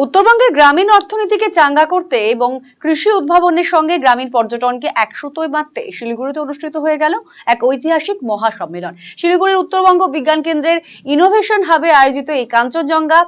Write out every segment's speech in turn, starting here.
উত্তরবঙ্গের গ্রামীণ অর্থনীতিকে চাঙ্গা করতে এবং কৃষি উদ্ভাবনের সঙ্গে গ্রামীণ পর্যটনকে একসুতোয় বাঁধতে শিলিগুড়িতে অনুষ্ঠিত হয়ে গেল এক ঐতিহাসিক মহাসম্মেলন। শিলিগুড়ির উত্তরবঙ্গ বিজ্ঞান কেন্দ্রের ইনোভেশন হাবে আয়োজিত এই কাঞ্চনজঙ্ঘা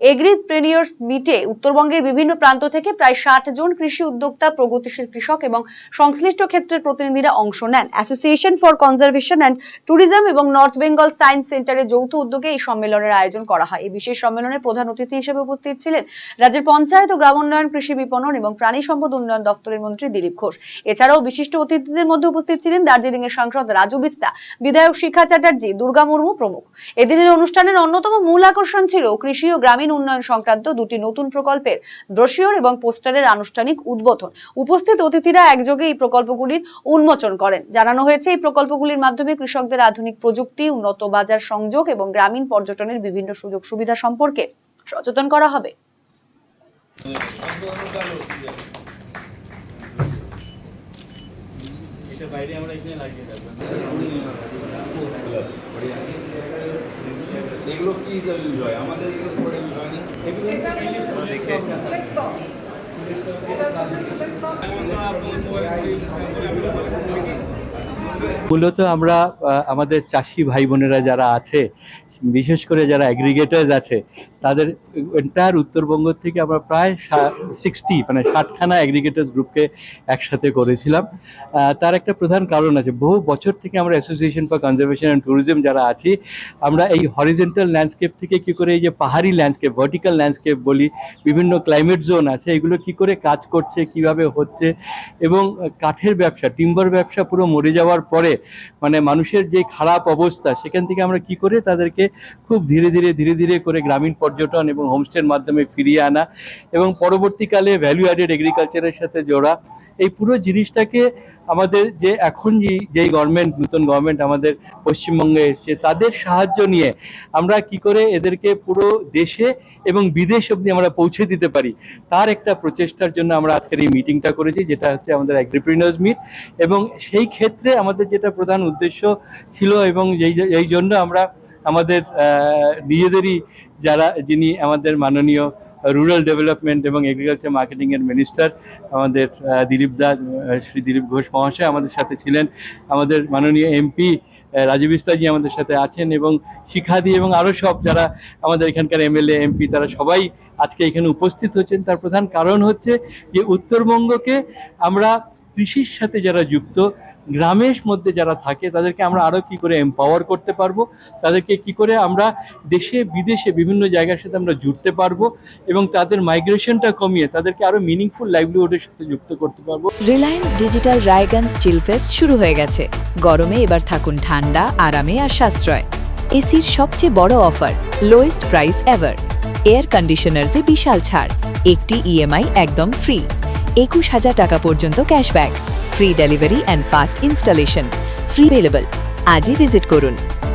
এগ্রিপ্রেনিয়র্স মিটে উত্তরবঙ্গের বিভিন্ন প্রান্ত থেকে প্রায় 60 জন কৃষি উদ্যোক্তা, প্রগতিশীল কৃষক এবং সংশ্লিষ্ট ক্ষেত্রের প্রতিনিধিরা অংশ নেন। Association for conservation and tourism এবং নর্থ বেঙ্গল সায়েন্স সেন্টারের যৌথ উদ্যোগে এই সম্মেলনের আয়োজন করা হয়। এই বিশেষ সম্মেলনে প্রধান অতিথি হিসেবে উপস্থিত ছিলেন রাজ্যের পঞ্চায়েত ও গ্রামোন্নয়ন, কৃষি বিপণন এবং প্রাণী সম্পদ উন্নয়ন দপ্তরের মন্ত্রী দিলীপ ঘোষ। এছাড়াও বিশিষ্ট অতিথিদের মধ্যে উপস্থিত ছিলেন দার্জিলিং এর সাংসদ রাজু বিস্তা, বিধায়ক শিখা চ্যাটার্জি, দুর্গা মুর্মু প্রমুখ। এদিনের অনুষ্ঠানের অন্যতম মূল আকর্ষণ ছিল কৃষি ও গ্রামীণ উন্নয়ন সংক্রান্ত দুটি নতুন প্রকল্পের ব্রোশিওর এবং পোস্টারের আনুষ্ঠানিক উদ্বোধন। উপস্থিত অতিথিরা একযোগে এই প্রকল্পগুলির উন্মোচন করেন। জানানো হয়েছে এই প্রকল্পগুলির মাধ্যমে কৃষকদের আধুনিক প্রযুক্তি, উন্নত বাজার সংযোগ এবং গ্রামীণ পর্যটনের বিভিন্ন সুযোগ সুবিধা সম্পর্কে সচেতন করা হবে। এগুলো কি ইউজ হয় আমাদের মূলত আমরা আমাদের চাষি ভাই বোনেরা যারা আছে, বিশেষ করে যারা অ্যাগ্রিগেটার্স আছে, তাদের এন্টায়ার উত্তরবঙ্গ থেকে আমরা প্রায় 60খানা অ্যাগ্রিগেটার্স গ্রুপকে একসাথে করেছিলাম। তার একটা প্রধান কারণ আছে, বহু বছর থেকে আমরা association for conservation and tourism যারা আছি, আমরা এই হরিজেন্টাল ল্যান্ডস্কেপ থেকে কী করে এই যে পাহাড়ি ল্যান্ডস্কেপ, ভার্টিক্যাল ল্যান্ডস্কেপ বলি, বিভিন্ন ক্লাইমেট জোন আছে, এগুলো কী করে কাজ করছে, কিভাবে হচ্ছে, এবং কাঠের ব্যবসা, টিম্বার ব্যবসা পুরো মরে যাওয়ার পরে মানে মানুষের যে খারাপ অবস্থা, সেখান থেকে আমরা কি করে তাদেরকে খুব ধীরে ধীরে করে গ্রামীণ পর্যটন এবং হোমস্টের মাধ্যমে ফিরিয়ে আনা এবং পরবর্তীকালে ভ্যালু অ্যাডেড এগ্রিকালচারের সাথে জোড়া, এই পুরো জিনিসটাকে আমাদের যে এখন যেই গভর্নমেন্ট, নতুন গভর্নমেন্ট আমাদের পশ্চিমবঙ্গে এসছে, তাদের সাহায্য নিয়ে আমরা কি করে এদেরকে পুরো দেশে এবং বিদেশ অবধি আমরা পৌঁছে দিতে পারি, তার একটা প্রচেষ্টার জন্য আমরা আজকের এই মিটিংটা করেছি, যেটা হচ্ছে আমাদের এগ্রিপ্রেনিয়র্স মিট। এবং সেই ক্ষেত্রে আমাদের যেটা প্রধান উদ্দেশ্য ছিল এবং এই জন্য আমরা আমাদের নিজেদেরই যিনি আমাদের মাননীয় রুরাল ডেভেলপমেন্ট এবং এগ্রিকালচার মার্কেটিংয়ের মিনিস্টার আমাদের শ্রী দিলীপ ঘোষ মহাশয় আমাদের সাথে ছিলেন, আমাদের মাননীয় এমপি রাজু বিস্তাজি আমাদের সাথে আছেন, এবং শিখাদি এবং আরও সব যারা আমাদের এখানকার এমএলএ এমপি, তারা সবাই আজকে এখানে উপস্থিত হচ্ছেন। তার প্রধান কারণ হচ্ছে যে উত্তরবঙ্গকে আমরা কৃষির সাথে যারা যুক্ত, গ্রামের মধ্যে যারা থাকে, তাদেরকে আমরা আরও কী করে এম্পাওয়ার করতে পারবো, তাদেরকে কি করে আমরা দেশে বিদেশে বিভিন্ন জায়গার সাথে আমরা জুড়তে পারবো এবং তাদের মাইগ্রেশনটা কমিয়ে তাদেরকে আরও মিনিংফুল লাইভলিহুডের সাথে যুক্ত করতে পারবো। রিলায়েন্স ডিজিটাল রায়গঞ্জ চিলফেস্ট শুরু হয়ে গেছে। গরমে এবার থাকুন ঠান্ডা, আরামে আর সাশ্রয়। এসির সবচেয়ে বড় offer, lowest price ever. Air কন্ডিশনার্সে বিশাল ছাড়, একটি ইএমআই একদম ফ্রি, 21,000 টাকা পর্যন্ত cashback, free delivery and fast installation, free available. আজই ভিজিট করুন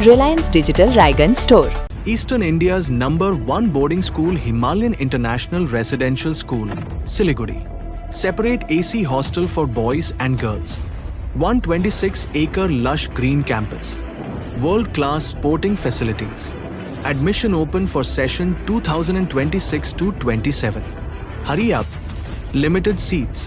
Reliance Digital Raiganj store. Eastern India's #1 boarding school, Himalayan International Residential School, Siliguri. Separate AC hostel for boys and girls. 126-acre lush green campus. World-class sporting facilities. Admission open for session 2026 to 27. Hurry up. Limited seats.